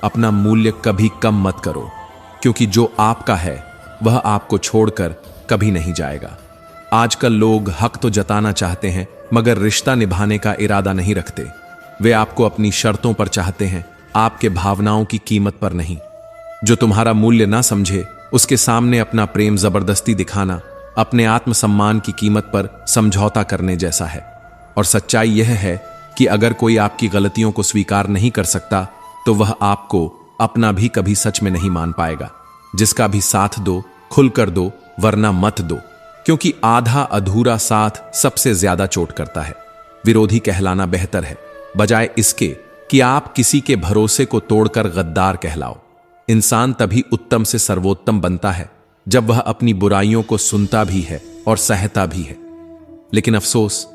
अपना मूल्य कभी कम मत करो, क्योंकि जो आपका है वह आपको छोड़कर कभी नहीं जाएगा। आजकल लोग हक तो जताना चाहते हैं, मगर रिश्ता निभाने का इरादा नहीं रखते। वे आपको अपनी शर्तों पर चाहते हैं, आपके भावनाओं की कीमत पर नहीं। जो तुम्हारा मूल्य ना समझे, उसके सामने अपना प्रेम जबरदस्ती दिखाना अपने आत्मसम्मान की कीमत पर समझौता करने जैसा है। और सच्चाई यह है कि अगर कोई आपकी गलतियों को स्वीकार नहीं कर सकता, तो वह आपको अपना भी कभी सच में नहीं मान पाएगा। जिसका भी साथ दो, खुलकर दो, वरना मत दो, क्योंकि आधा अधूरा साथ सबसे ज्यादा चोट करता है। विरोधी कहलाना बेहतर है, बजाय इसके कि आप किसी के भरोसे को तोड़कर गद्दार कहलाओ। इंसान तभी उत्तम से सर्वोत्तम बनता है जब वह अपनी बुराइयों को सुनता भी है और सहता भी है। लेकिन अफसोस,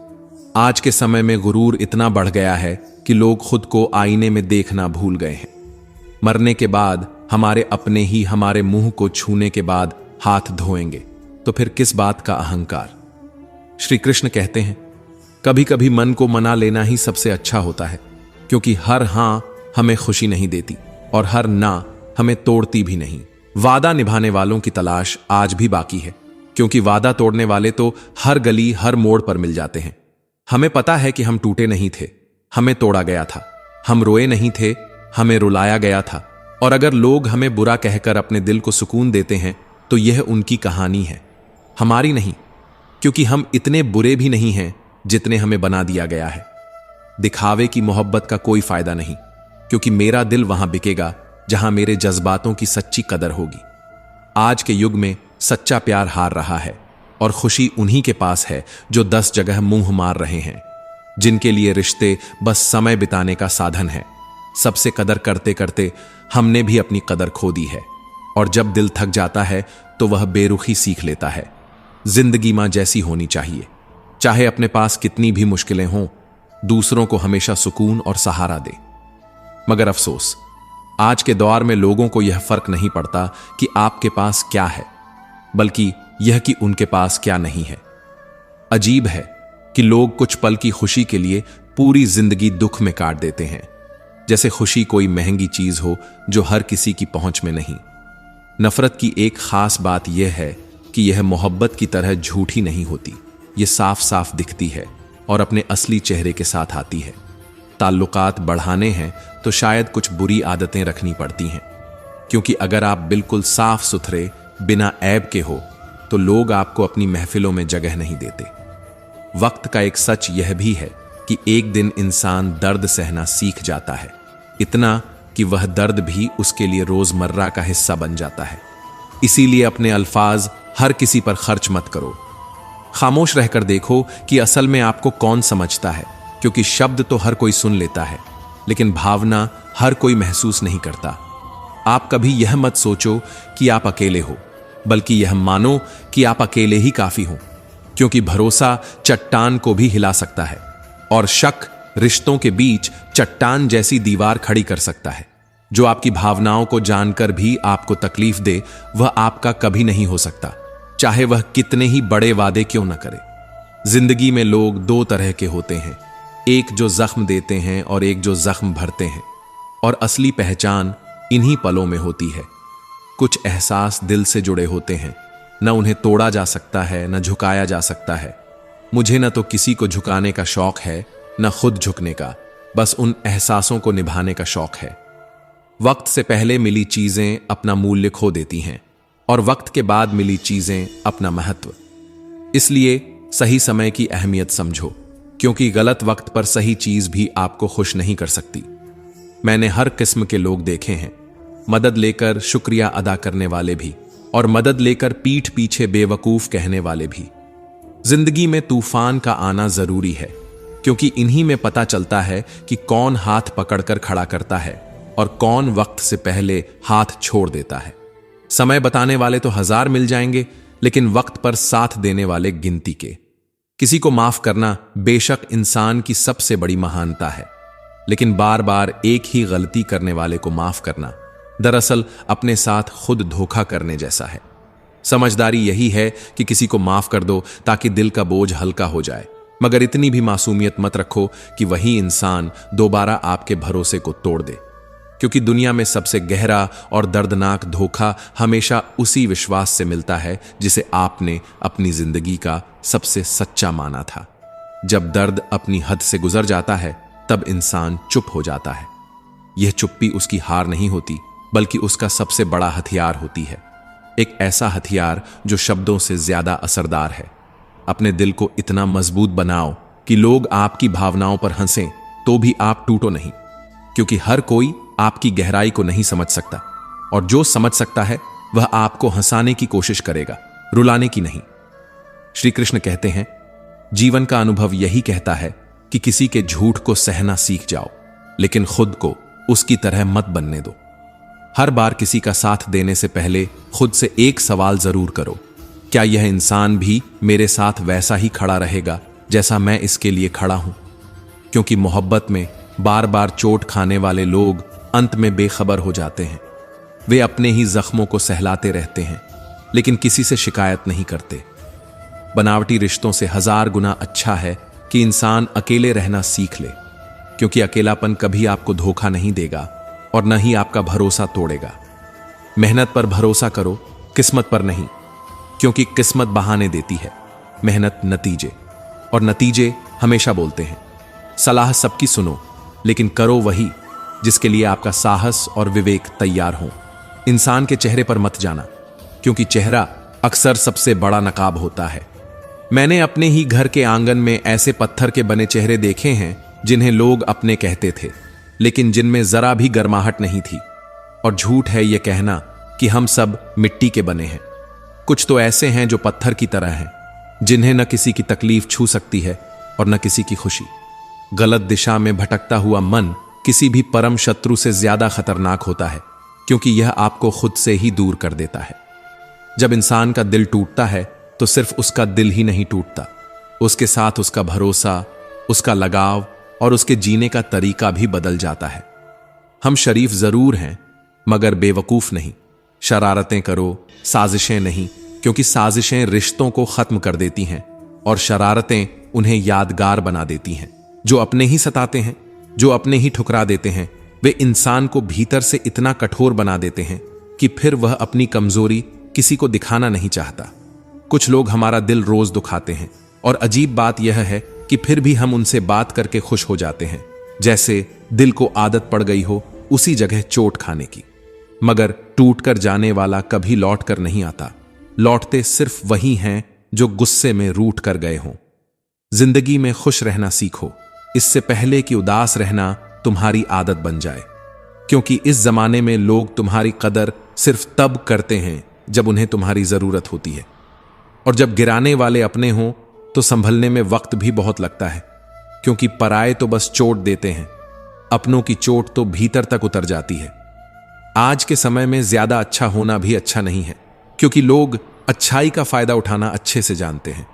आज के समय में गुरूर इतना बढ़ गया है कि लोग खुद को आईने में देखना भूल गए हैं। मरने के बाद हमारे अपने ही हमारे मुंह को छूने के बाद हाथ धोएंगे, तो फिर किस बात का अहंकार। श्री कृष्ण कहते हैं, कभी कभी मन को मना लेना ही सबसे अच्छा होता है, क्योंकि हर हां हमें खुशी नहीं देती और हर ना हमें तोड़ती भी नहीं। वादा निभाने वालों की तलाश आज भी बाकी है, क्योंकि वादा तोड़ने वाले तो हर गली हर मोड़ पर मिल जाते हैं। हमें पता है कि हम टूटे नहीं थे, हमें तोड़ा गया था। हम रोए नहीं थे, हमें रुलाया गया था। और अगर लोग हमें बुरा कहकर अपने दिल को सुकून देते हैं, तो यह उनकी कहानी है, हमारी नहीं, क्योंकि हम इतने बुरे भी नहीं हैं जितने हमें बना दिया गया है। दिखावे की मोहब्बत का कोई फायदा नहीं, क्योंकि मेरा दिल वहां बिकेगा जहां मेरे जज्बातों की सच्ची कदर होगी। आज के युग में सच्चा प्यार हार रहा है, और खुशी उन्हीं के पास है जो 10 जगह मुंह मार रहे हैं, जिनके लिए रिश्ते बस समय बिताने का साधन है। सबसे कदर करते करते हमने भी अपनी कदर खो दी है, और जब दिल थक जाता है तो वह बेरुखी सीख लेता है। जिंदगी मां जैसी होनी चाहिए, चाहे अपने पास कितनी भी मुश्किलें हों, दूसरों को हमेशा सुकून और सहारा दे। मगर अफसोस, आज के दौर में लोगों को यह फर्क नहीं पड़ता कि आपके पास क्या है, बल्कि यह कि उनके पास क्या नहीं है। अजीब है कि लोग कुछ पल की खुशी के लिए पूरी जिंदगी दुख में काट देते हैं, जैसे खुशी कोई महंगी चीज हो जो हर किसी की पहुंच में नहीं। नफरत की एक खास बात यह है कि यह मोहब्बत की तरह झूठी नहीं होती, यह साफ साफ दिखती है और अपने असली चेहरे के साथ आती है। ताल्लुकात बढ़ाने हैं तो शायद कुछ बुरी आदतें रखनी पड़ती हैं, क्योंकि अगर आप बिल्कुल साफ सुथरे बिना ऐब के हो तो लोग आपको अपनी महफिलों में जगह नहीं देते। वक्त का एक सच यह भी है कि एक दिन इंसान दर्द सहना सीख जाता है, इतना कि वह दर्द भी उसके लिए रोजमर्रा का हिस्सा बन जाता है। इसीलिए अपने अल्फाज हर किसी पर खर्च मत करो। खामोश रहकर देखो कि असल में आपको कौन समझता है, क्योंकि शब्द तो हर कोई सुन लेता है, लेकिन भावना हर कोई महसूस नहीं करता। आप कभी यह मत सोचो कि आप अकेले हो, बल्कि यह मानो कि आप अकेले ही काफी हो, क्योंकि भरोसा चट्टान को भी हिला सकता है, और शक रिश्तों के बीच चट्टान जैसी दीवार खड़ी कर सकता है। जो आपकी भावनाओं को जानकर भी आपको तकलीफ दे, वह आपका कभी नहीं हो सकता, चाहे वह कितने ही बड़े वादे क्यों न करे। जिंदगी में लोग 2 तरह के होते हैं, एक जो जख्म देते हैं और एक जो जख्म भरते हैं, और असली पहचान इन्हीं पलों में होती है। कुछ एहसास दिल से जुड़े होते हैं, न उन्हें तोड़ा जा सकता है न झुकाया जा सकता है। मुझे न तो किसी को झुकाने का शौक है न खुद झुकने का, बस उन एहसासों को निभाने का शौक है। वक्त से पहले मिली चीजें अपना मूल्य खो देती हैं, और वक्त के बाद मिली चीजें अपना महत्व। इसलिए सही समय की अहमियत समझो, क्योंकि गलत वक्त पर सही चीज भी आपको खुश नहीं कर सकती। मैंने हर किस्म के लोग देखे हैं, मदद लेकर शुक्रिया अदा करने वाले भी, और मदद लेकर पीठ पीछे बेवकूफ कहने वाले भी। जिंदगी में तूफान का आना जरूरी है, क्योंकि इन्हीं में पता चलता है कि कौन हाथ पकड़कर खड़ा करता है और कौन वक्त से पहले हाथ छोड़ देता है। समय बताने वाले तो 1000 मिल जाएंगे, लेकिन वक्त पर साथ देने वाले गिनती के। किसी को माफ करना बेशक इंसान की सबसे बड़ी महानता है, लेकिन बार बार एक ही गलती करने वाले को माफ करना दरअसल अपने साथ खुद धोखा करने जैसा है। समझदारी यही है कि किसी को माफ कर दो ताकि दिल का बोझ हल्का हो जाए, मगर इतनी भी मासूमियत मत रखो कि वही इंसान दोबारा आपके भरोसे को तोड़ दे। क्योंकि दुनिया में सबसे गहरा और दर्दनाक धोखा हमेशा उसी विश्वास से मिलता है जिसे आपने अपनी जिंदगी का सबसे सच्चा माना था। जब दर्द अपनी हद से गुजर जाता है तब इंसान चुप हो जाता है। यह चुप्पी उसकी हार नहीं होती, बल्कि उसका सबसे बड़ा हथियार होती है। एक ऐसा हथियार जो शब्दों से ज्यादा असरदार है। अपने दिल को इतना मजबूत बनाओ कि लोग आपकी भावनाओं पर हंसें तो भी आप टूटो नहीं, क्योंकि हर कोई आपकी गहराई को नहीं समझ सकता, और जो समझ सकता है वह आपको हंसाने की कोशिश करेगा, रुलाने की नहीं। श्री कृष्ण कहते हैं, जीवन का अनुभव यही कहता है कि किसी के झूठ को सहना सीख जाओ, लेकिन खुद को उसकी तरह मत बनने दो। हर बार किसी का साथ देने से पहले खुद से एक सवाल जरूर करो, क्या यह इंसान भी मेरे साथ वैसा ही खड़ा रहेगा जैसा मैं इसके लिए खड़ा हूं? क्योंकि मोहब्बत में बार बार चोट खाने वाले लोग अंत में बेखबर हो जाते हैं। वे अपने ही जख्मों को सहलाते रहते हैं, लेकिन किसी से शिकायत नहीं करते। बनावटी रिश्तों से 1000 गुना अच्छा है कि इंसान अकेले रहना सीख ले, क्योंकि अकेलापन कभी आपको धोखा नहीं देगा और न ही आपका भरोसा तोड़ेगा। मेहनत पर भरोसा करो, किस्मत पर नहीं, क्योंकि किस्मत बहाने देती है, मेहनत नतीजे, और नतीजे हमेशा बोलते हैं। सलाह सबकी सुनो, लेकिन करो वही जिसके लिए आपका साहस और विवेक तैयार हो। इंसान के चेहरे पर मत जाना, क्योंकि चेहरा अक्सर सबसे बड़ा नकाब होता है। मैंने अपने ही घर के आंगन में ऐसे पत्थर के बने चेहरे देखे हैं जिन्हें लोग अपने कहते थे, लेकिन जिनमें जरा भी गर्माहट नहीं थी। और झूठ है यह कहना कि हम सब मिट्टी के बने हैं। कुछ तो ऐसे हैं जो पत्थर की तरह हैं, जिन्हें न किसी की तकलीफ छू सकती है और न किसी की खुशी। गलत दिशा में भटकता हुआ मन किसी भी परम शत्रु से ज्यादा खतरनाक होता है, क्योंकि यह आपको खुद से ही दूर कर देता है। जब इंसान का दिल टूटता है तो सिर्फ उसका दिल ही नहीं टूटता, उसके साथ उसका भरोसा, उसका लगाव और उसके जीने का तरीका भी बदल जाता है। हम शरीफ जरूर हैं, मगर बेवकूफ नहीं। शरारतें करो, साजिशें नहीं, क्योंकि साजिशें रिश्तों को खत्म कर देती हैं और शरारतें उन्हें यादगार बना देती हैं। जो अपने ही सताते हैं, जो अपने ही ठुकरा देते हैं, वे इंसान को भीतर से इतना कठोर बना देते हैं कि फिर वह अपनी कमजोरी किसी को दिखाना नहीं चाहता। कुछ लोग हमारा दिल रोज दुखाते हैं, और अजीब बात यह है कि फिर भी हम उनसे बात करके खुश हो जाते हैं, जैसे दिल को आदत पड़ गई हो उसी जगह चोट खाने की। मगर टूटकर जाने वाला कभी लौट कर नहीं आता। लौटते सिर्फ वही हैं जो गुस्से में रूठ कर गए हों। जिंदगी में खुश रहना सीखो, इससे पहले कि उदास रहना तुम्हारी आदत बन जाए, क्योंकि इस जमाने में लोग तुम्हारी कदर सिर्फ तब करते हैं जब उन्हें तुम्हारी जरूरत होती है, और जब गिराने वाले अपने हों तो संभलने में वक्त भी बहुत लगता है, क्योंकि पराये तो बस चोट देते हैं, अपनों की चोट तो भीतर तक उतर जाती है। आज के समय में ज्यादा अच्छा होना भी अच्छा नहीं है, क्योंकि लोग अच्छाई का फायदा उठाना अच्छे से जानते हैं।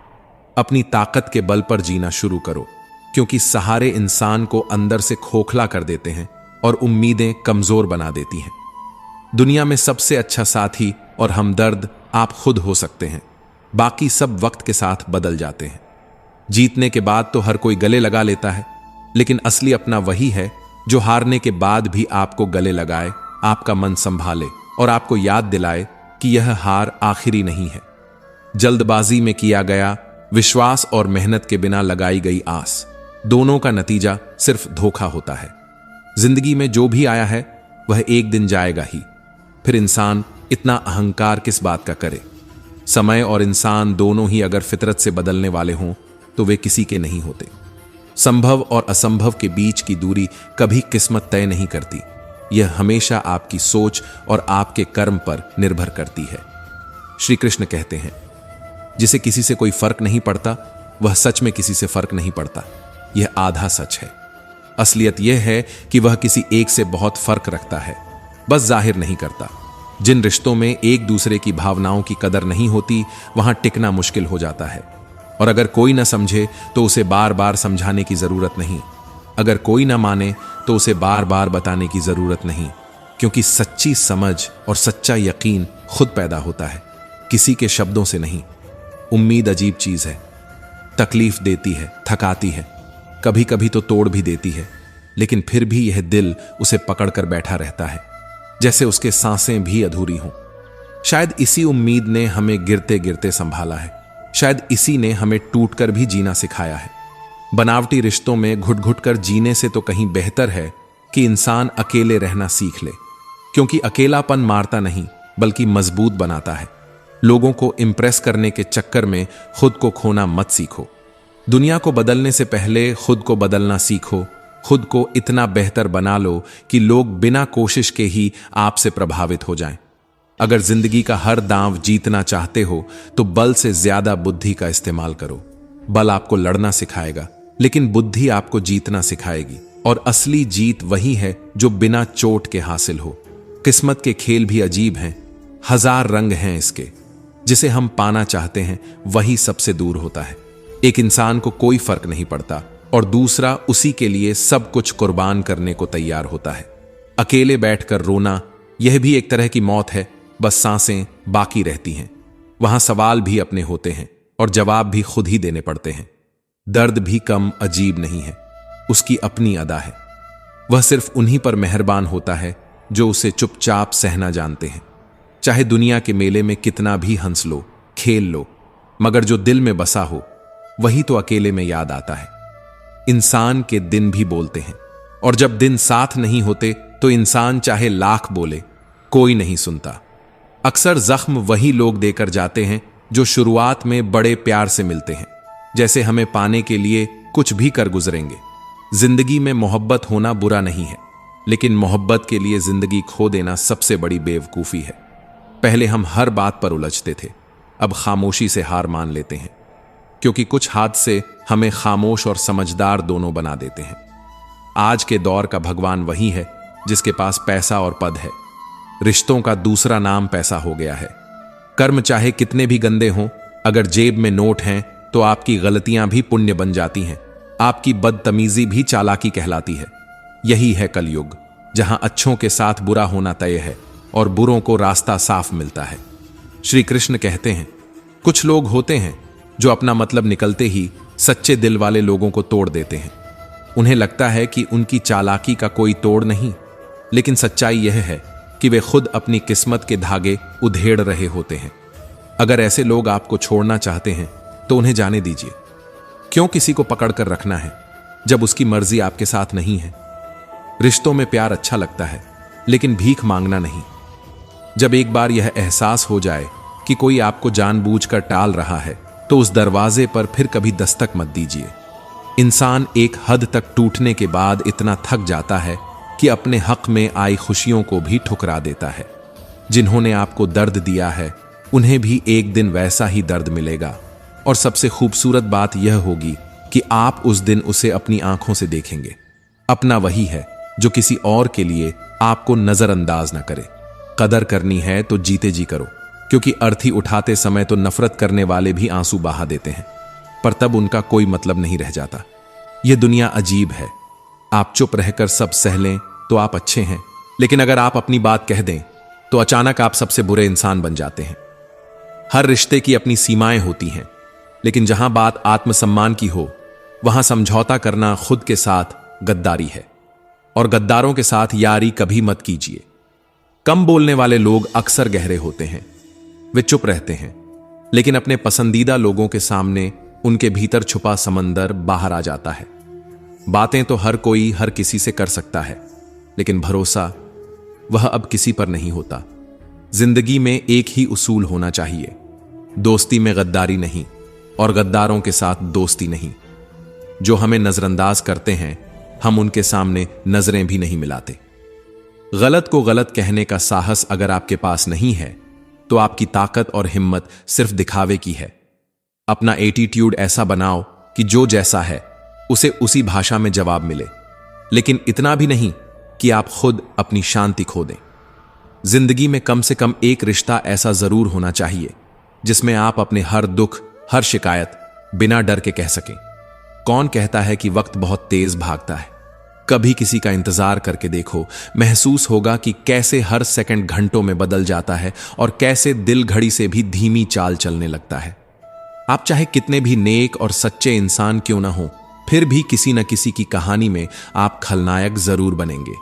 अपनी ताकत के बल पर जीना शुरू करो, क्योंकि सहारे इंसान को अंदर से खोखला कर देते हैं और उम्मीदें कमजोर बना देती हैं। दुनिया में सबसे अच्छा साथी और हमदर्द आप खुद हो सकते हैं, बाकी सब वक्त के साथ बदल जाते हैं। जीतने के बाद तो हर कोई गले लगा लेता है, लेकिन असली अपना वही है जो हारने के बाद भी आपको गले लगाए, आपका मन संभाले और आपको याद दिलाए कि यह हार आखिरी नहीं है। जल्दबाजी में किया गया विश्वास और मेहनत के बिना लगाई गई आस, दोनों का नतीजा सिर्फ धोखा होता है। जिंदगी में जो भी आया है वह एक दिन जाएगा ही, फिर इंसान इतना अहंकार किस बात का करे। समय और इंसान दोनों ही अगर फितरत से बदलने वाले हों तो वे किसी के नहीं होते। संभव और असंभव के बीच की दूरी कभी किस्मत तय नहीं करती, यह हमेशा आपकी सोच और आपके कर्म पर निर्भर करती है। श्री कृष्ण कहते हैं, जिसे किसी से कोई फर्क नहीं पड़ता वह सच में किसी से फर्क नहीं पड़ता। यह आधा सच है। असलियत यह है कि वह किसी एक से बहुत फर्क रखता है, बस जाहिर नहीं करता। जिन रिश्तों में एक दूसरे की भावनाओं की कदर नहीं होती, वहां टिकना मुश्किल हो जाता है। और अगर कोई न समझे तो उसे बार बार समझाने की जरूरत नहीं, अगर कोई न माने तो उसे बार बार बताने की जरूरत नहीं, क्योंकि सच्ची समझ और सच्चा यकीन खुद पैदा होता है, किसी के शब्दों से नहीं। उम्मीद अजीब चीज है, तकलीफ देती है, थकाती है, कभी कभी तो तोड़ भी देती है, लेकिन फिर भी यह दिल उसे पकड़कर बैठा रहता है, जैसे उसके सांसें भी अधूरी हों। शायद इसी उम्मीद ने हमें गिरते गिरते संभाला है, शायद इसी ने हमें टूटकर भी जीना सिखाया है। बनावटी रिश्तों में घुट घुट कर जीने से तो कहीं बेहतर है कि इंसान अकेले रहना सीख ले, क्योंकि अकेलापन मारता नहीं बल्कि मजबूत बनाता है। लोगों को इंप्रेस करने के चक्कर में खुद को खोना मत सीखो। दुनिया को बदलने से पहले खुद को बदलना सीखो। खुद को इतना बेहतर बना लो कि लोग बिना कोशिश के ही आपसे प्रभावित हो जाएं। अगर जिंदगी का हर दांव जीतना चाहते हो तो बल से ज्यादा बुद्धि का इस्तेमाल करो। बल आपको लड़ना सिखाएगा, लेकिन बुद्धि आपको जीतना सिखाएगी, और असली जीत वही है जो बिना चोट के हासिल हो। किस्मत के खेल भी अजीब हैं, हजार रंग हैं इसके। जिसे हम पाना चाहते हैं वही सबसे दूर होता है। एक इंसान को कोई फर्क नहीं पड़ता और दूसरा उसी के लिए सब कुछ कुर्बान करने को तैयार होता है। अकेले बैठकर रोना, यह भी एक तरह की मौत है, बस सांसें बाकी रहती हैं। वहां सवाल भी अपने होते हैं और जवाब भी खुद ही देने पड़ते हैं। दर्द भी कम अजीब नहीं है, उसकी अपनी अदा है। वह सिर्फ उन्हीं पर मेहरबान होता है जो उसे चुपचाप सहना जानते हैं। चाहे दुनिया के मेले में कितना भी हंस लो, खेल लो, मगर जो दिल में बसा हो वही तो अकेले में याद आता है। इंसान के दिन भी बोलते हैं, और जब दिन साथ नहीं होते तो इंसान चाहे लाख बोले, कोई नहीं सुनता। अक्सर जख्म वही लोग देकर जाते हैं जो शुरुआत में बड़े प्यार से मिलते हैं, जैसे हमें पाने के लिए कुछ भी कर गुजरेंगे। जिंदगी में मोहब्बत होना बुरा नहीं है, लेकिन मोहब्बत के लिए जिंदगी खो देना सबसे बड़ी बेवकूफी है। पहले हम हर बात पर उलझते थे, अब खामोशी से हार मान लेते हैं, क्योंकि कुछ हादसे हमें खामोश और समझदार दोनों बना देते हैं। आज के दौर का भगवान वही है जिसके पास पैसा और पद है। रिश्तों का दूसरा नाम पैसा हो गया है। कर्म चाहे कितने भी गंदे हों, अगर जेब में नोट हैं तो आपकी गलतियां भी पुण्य बन जाती हैं, आपकी बदतमीजी भी चालाकी कहलाती है। यही है कलयुग, जहां अच्छों के साथ बुरा होना तय है और बुरों को रास्ता साफ मिलता है। श्री कृष्ण कहते हैं, कुछ लोग होते हैं जो अपना मतलब निकलते ही सच्चे दिल वाले लोगों को तोड़ देते हैं। उन्हें लगता है कि उनकी चालाकी का कोई तोड़ नहीं, लेकिन सच्चाई यह है कि वे खुद अपनी किस्मत के धागे उधेड़ रहे होते हैं। अगर ऐसे लोग आपको छोड़ना चाहते हैं तो उन्हें जाने दीजिए। क्यों किसी को पकड़ कर रखना है जब उसकी मर्जी आपके साथ नहीं है? रिश्तों में प्यार अच्छा लगता है, लेकिन भीख मांगना नहीं। जब एक बार यह एहसास हो जाए कि कोई आपको जानबूझकर टाल रहा है तो उस दरवाजे पर फिर कभी दस्तक मत दीजिए। इंसान एक हद तक टूटने के बाद इतना थक जाता है कि अपने हक में आई खुशियों को भी ठुकरा देता है। जिन्होंने आपको दर्द दिया है उन्हें भी एक दिन वैसा ही दर्द मिलेगा, और सबसे खूबसूरत बात यह होगी कि आप उस दिन उसे अपनी आंखों से देखेंगे। अपना वही है जो किसी और के लिए आपको नजरअंदाज न करे। कदर करनी है तो जीते जी करो, क्योंकि अर्थी उठाते समय तो नफरत करने वाले भी आंसू बहा देते हैं, पर तब उनका कोई मतलब नहीं रह जाता। यह दुनिया अजीब है। आप चुप रहकर सब सह लें तो आप अच्छे हैं, लेकिन अगर आप अपनी बात कह दें तो अचानक आप सबसे बुरे इंसान बन जाते हैं। हर रिश्ते की अपनी सीमाएं होती हैं, लेकिन जहां बात आत्मसम्मान की हो वहां समझौता करना खुद के साथ गद्दारी है, और गद्दारों के साथ यारी कभी मत कीजिए। कम बोलने वाले लोग अक्सर गहरे होते हैं। वे चुप रहते हैं, लेकिन अपने पसंदीदा लोगों के सामने उनके भीतर छुपा समंदर बाहर आ जाता है। बातें तो हर कोई हर किसी से कर सकता है, लेकिन भरोसा वह अब किसी पर नहीं होता। जिंदगी में एक ही उसूल होना चाहिए, दोस्ती में गद्दारी नहीं और गद्दारों के साथ दोस्ती नहीं। जो हमें नजरअंदाज करते हैं हम उनके सामने नजरें भी नहीं मिलाते। गलत को गलत कहने का साहस अगर आपके पास नहीं है तो आपकी ताकत और हिम्मत सिर्फ दिखावे की है। अपना एटीट्यूड ऐसा बनाओ कि जो जैसा है उसे उसी भाषा में जवाब मिले, लेकिन इतना भी नहीं कि आप खुद अपनी शांति खो दें। जिंदगी में कम से कम एक रिश्ता ऐसा जरूर होना चाहिए जिसमें आप अपने हर दुख, हर शिकायत बिना डर के कह सकें। कौन कहता है कि वक्त बहुत तेज भागता है? कभी किसी का इंतजार करके देखो, महसूस होगा कि कैसे हर सेकंड घंटों में बदल जाता है और कैसे दिल घड़ी से भी धीमी चाल चलने लगता है। आप चाहे कितने भी नेक और सच्चे इंसान क्यों ना हो, फिर भी किसी न किसी की कहानी में आप खलनायक जरूर बनेंगे,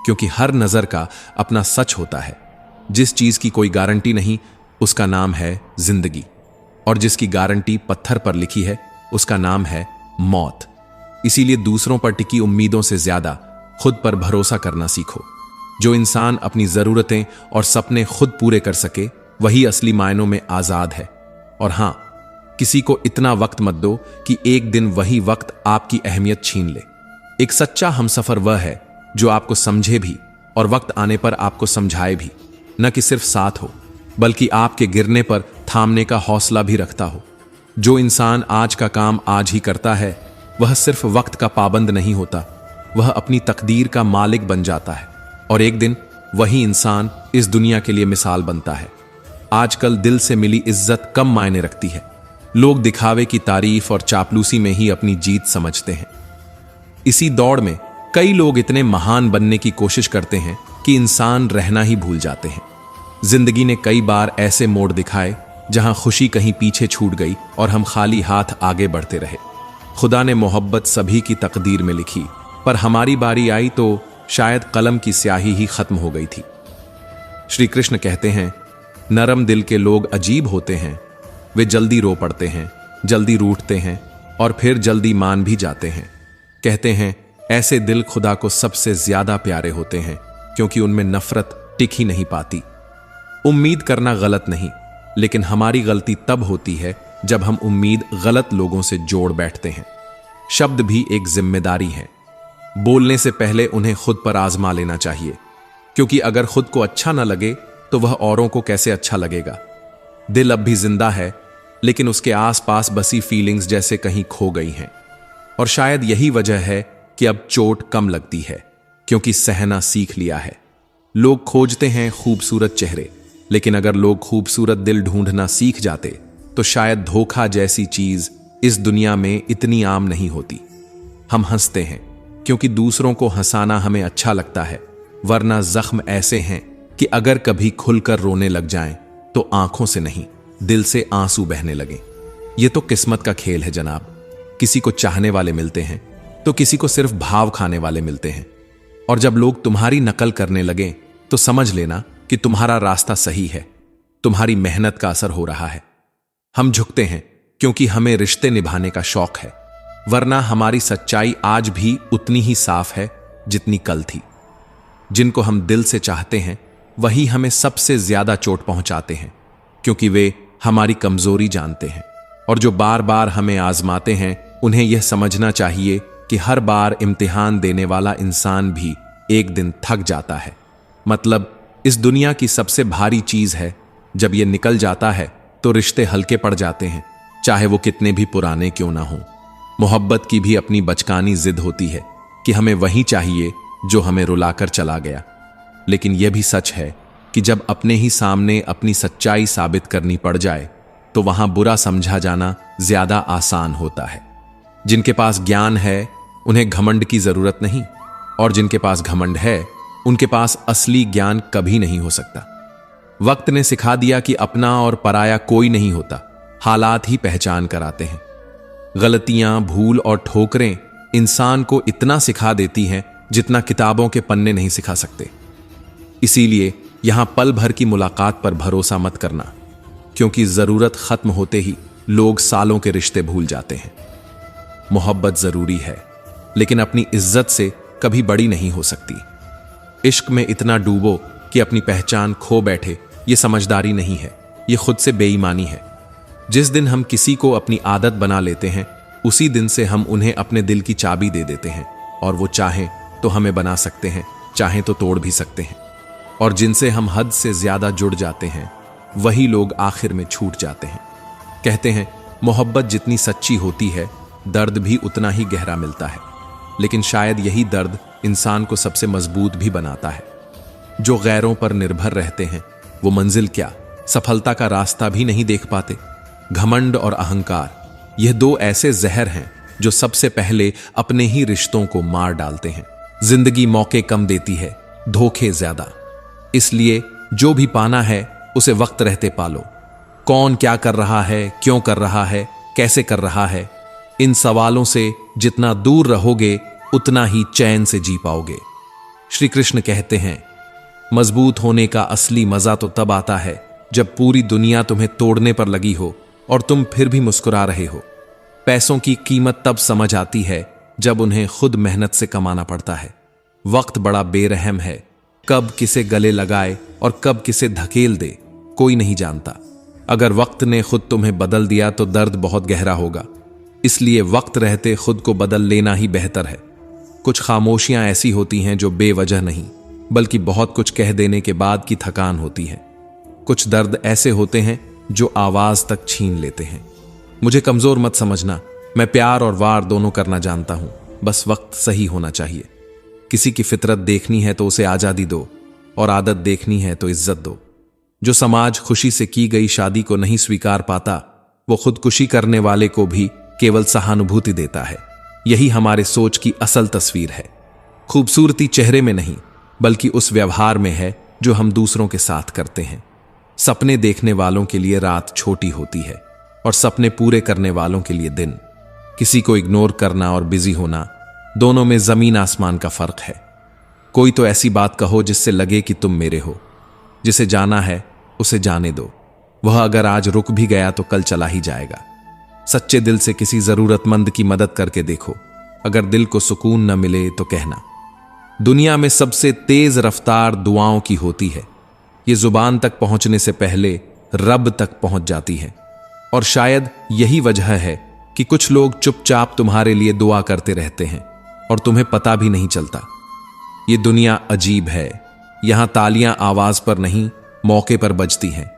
क्योंकि हर नजर का अपना सच होता है। जिस चीज की कोई गारंटी नहीं, उसका नाम है जिंदगी, और जिसकी गारंटी पत्थर पर लिखी है, उसका नाम है मौत। इसीलिए दूसरों पर टिकी उम्मीदों से ज्यादा खुद पर भरोसा करना सीखो। जो इंसान अपनी जरूरतें और सपने खुद पूरे कर सके, वही असली मायनों में आजाद है। और हां, किसी को इतना वक्त मत दो कि एक दिन वही वक्त आपकी अहमियत छीन ले। एक सच्चा हमसफर वह है जो आपको समझे भी और वक्त आने पर आपको समझाए भी, न कि सिर्फ साथ हो, बल्कि आपके गिरने पर थामने का हौसला भी रखता हो। जो इंसान आज का काम आज ही करता है, वह सिर्फ वक्त का पाबंद नहीं होता, वह अपनी तकदीर का मालिक बन जाता है। और एक दिन वही इंसान इस दुनिया के लिए मिसाल बनता है। आजकल दिल से मिली इज्जत कम मायने रखती है। लोग दिखावे की तारीफ और चापलूसी में ही अपनी जीत समझते हैं। इसी दौड़ में कई लोग इतने महान बनने की कोशिश करते हैं कि इंसान रहना ही भूल जाते हैं। जिंदगी ने कई बार ऐसे मोड़ दिखाए जहां खुशी कहीं पीछे छूट गई और हम खाली हाथ आगे बढ़ते रहे। खुदा ने मोहब्बत सभी की तकदीर में लिखी, पर हमारी बारी आई तो शायद कलम की स्याही ही खत्म हो गई थी। श्री कृष्ण कहते हैं, नरम दिल के लोग अजीब होते हैं। वे जल्दी रो पड़ते हैं, जल्दी रूठते हैं और फिर जल्दी मान भी जाते हैं। कहते हैं, ऐसे दिल खुदा को सबसे ज्यादा प्यारे होते हैं, क्योंकि उनमें नफरत टिक ही नहीं पाती। उम्मीद करना गलत नहीं, लेकिन हमारी गलती तब होती है जब हम उम्मीद गलत लोगों से जोड़ बैठते हैं। शब्द भी एक जिम्मेदारी है। बोलने से पहले उन्हें खुद पर आजमा लेना चाहिए, क्योंकि अगर खुद को अच्छा न लगे तो वह औरों को कैसे अच्छा लगेगा। दिल अब भी जिंदा है, लेकिन उसके आसपास बसी फीलिंग्स जैसे कहीं खो गई हैं। और शायद यही वजह है कि अब चोट कम लगती है, क्योंकि सहना सीख लिया है। लोग खोजते हैं खूबसूरत चेहरे, लेकिन अगर लोग खूबसूरत दिल ढूंढना सीख जाते तो शायद धोखा जैसी चीज इस दुनिया में इतनी आम नहीं होती। हम हंसते हैं क्योंकि दूसरों को हंसाना हमें अच्छा लगता है, वरना जख्म ऐसे हैं कि अगर कभी खुलकर रोने लग जाएं तो आंखों से नहीं, दिल से आंसू बहने लगें। यह तो किस्मत का खेल है जनाब। किसी को चाहने वाले मिलते हैं तो किसी को सिर्फ भाव खाने वाले मिलते हैं। और जब लोग तुम्हारी नकल करने लगें तो समझ लेना कि तुम्हारा रास्ता सही है, तुम्हारी मेहनत का असर हो रहा है। हम झुकते हैं क्योंकि हमें रिश्ते निभाने का शौक है, वरना हमारी सच्चाई आज भी उतनी ही साफ है जितनी कल थी। जिनको हम दिल से चाहते हैं वही हमें सबसे ज्यादा चोट पहुंचाते हैं, क्योंकि वे हमारी कमजोरी जानते हैं। और जो बार बार हमें आजमाते हैं, उन्हें यह समझना चाहिए कि हर बार इम्तिहान देने वाला इंसान भी एक दिन थक जाता है। मतलब इस दुनिया की सबसे भारी चीज है, जब यह निकल जाता है तो रिश्ते हल्के पड़ जाते हैं, चाहे वो कितने भी पुराने क्यों ना हो। मोहब्बत की भी अपनी बचकानी जिद होती है कि हमें वही चाहिए जो हमें रुलाकर चला गया। लेकिन यह भी सच है कि जब अपने ही सामने अपनी सच्चाई साबित करनी पड़ जाए तो वहां बुरा समझा जाना ज्यादा आसान होता है। जिनके पास ज्ञान है उन्हें घमंड की जरूरत नहीं, और जिनके पास घमंड है उनके पास असली ज्ञान कभी नहीं हो सकता। वक्त ने सिखा दिया कि अपना और पराया कोई नहीं होता, हालात ही पहचान कराते हैं। गलतियां, भूल और ठोकरें इंसान को इतना सिखा देती हैं जितना किताबों के पन्ने नहीं सिखा सकते। इसीलिए यहां पल भर की मुलाकात पर भरोसा मत करना, क्योंकि जरूरत खत्म होते ही लोग सालों के रिश्ते भूल जाते हैं। मोहब्बत जरूरी है, लेकिन अपनी इज्जत से कभी बड़ी नहीं हो सकती। इश्क में इतना डूबो कि अपनी पहचान खो बैठे, ये समझदारी नहीं है, ये खुद से बेईमानी है। जिस दिन हम किसी को अपनी आदत बना लेते हैं, उसी दिन से हम उन्हें अपने दिल की चाबी दे देते हैं, और वो चाहें तो हमें बना सकते हैं, चाहें तो तोड़ भी सकते हैं। और जिनसे हम हद से ज्यादा जुड़ जाते हैं, वही लोग आखिर में छूट जाते हैं। कहते हैं मोहब्बत जितनी सच्ची होती है, दर्द भी उतना ही गहरा मिलता है। लेकिन शायद यही दर्द इंसान को सबसे मजबूत भी बनाता है। जो गैरों पर निर्भर रहते हैं, वो मंजिल क्या, सफलता का रास्ता भी नहीं देख पाते। घमंड और अहंकार, यह दो ऐसे जहर हैं जो सबसे पहले अपने ही रिश्तों को मार डालते हैं। जिंदगी मौके कम देती है, धोखे ज्यादा। इसलिए जो भी पाना है उसे वक्त रहते पालो। कौन क्या कर रहा है, क्यों कर रहा है, कैसे कर रहा है, इन सवालों से जितना दूर रहोगे उतना ही चैन से जी पाओगे। श्री कृष्ण कहते हैं, मजबूत होने का असली मजा तो तब आता है जब पूरी दुनिया तुम्हें तोड़ने पर लगी हो और तुम फिर भी मुस्कुरा रहे हो। पैसों की कीमत तब समझ आती है जब उन्हें खुद मेहनत से कमाना पड़ता है। वक्त बड़ा बेरहम है, कब किसे गले लगाए और कब किसे धकेल दे कोई नहीं जानता। अगर वक्त ने खुद तुम्हें बदल दिया तो दर्द बहुत गहरा होगा, इसलिए वक्त रहते खुद को बदल लेना ही बेहतर है। कुछ खामोशियां ऐसी होती हैं जो बेवजह नहीं बल्कि बहुत कुछ कह देने के बाद की थकान होती है। कुछ दर्द ऐसे होते हैं जो आवाज तक छीन लेते हैं। मुझे कमजोर मत समझना, मैं प्यार और वार दोनों करना जानता हूं, बस वक्त सही होना चाहिए। किसी की फितरत देखनी है तो उसे आजादी दो और आदत देखनी है तो इज्जत दो। जो समाज खुशी से की गई शादी को नहीं स्वीकार पाता, वो खुदकुशी करने वाले को भी केवल सहानुभूति देता है। यही हमारे सोच की असल तस्वीर है। खूबसूरती चेहरे में नहीं बल्कि उस व्यवहार में है जो हम दूसरों के साथ करते हैं। सपने देखने वालों के लिए रात छोटी होती है और सपने पूरे करने वालों के लिए दिन। किसी को इग्नोर करना और बिजी होना, दोनों में जमीन आसमान का फर्क है। कोई तो ऐसी बात कहो जिससे लगे कि तुम मेरे हो। जिसे जाना है उसे जाने दो, वह अगर आज रुक भी गया तो कल चला ही जाएगा। सच्चे दिल से किसी जरूरतमंद की मदद करके देखो, अगर दिल को सुकून न मिले तो कहना। दुनिया में सबसे तेज रफ्तार दुआओं की होती है। ये जुबान तक पहुंचने से पहले रब तक पहुंच जाती है। और शायद यही वजह है कि कुछ लोग चुपचाप तुम्हारे लिए दुआ करते रहते हैं और तुम्हें पता भी नहीं चलता। ये दुनिया अजीब है, यहां तालियां आवाज पर नहीं मौके पर बजती हैं।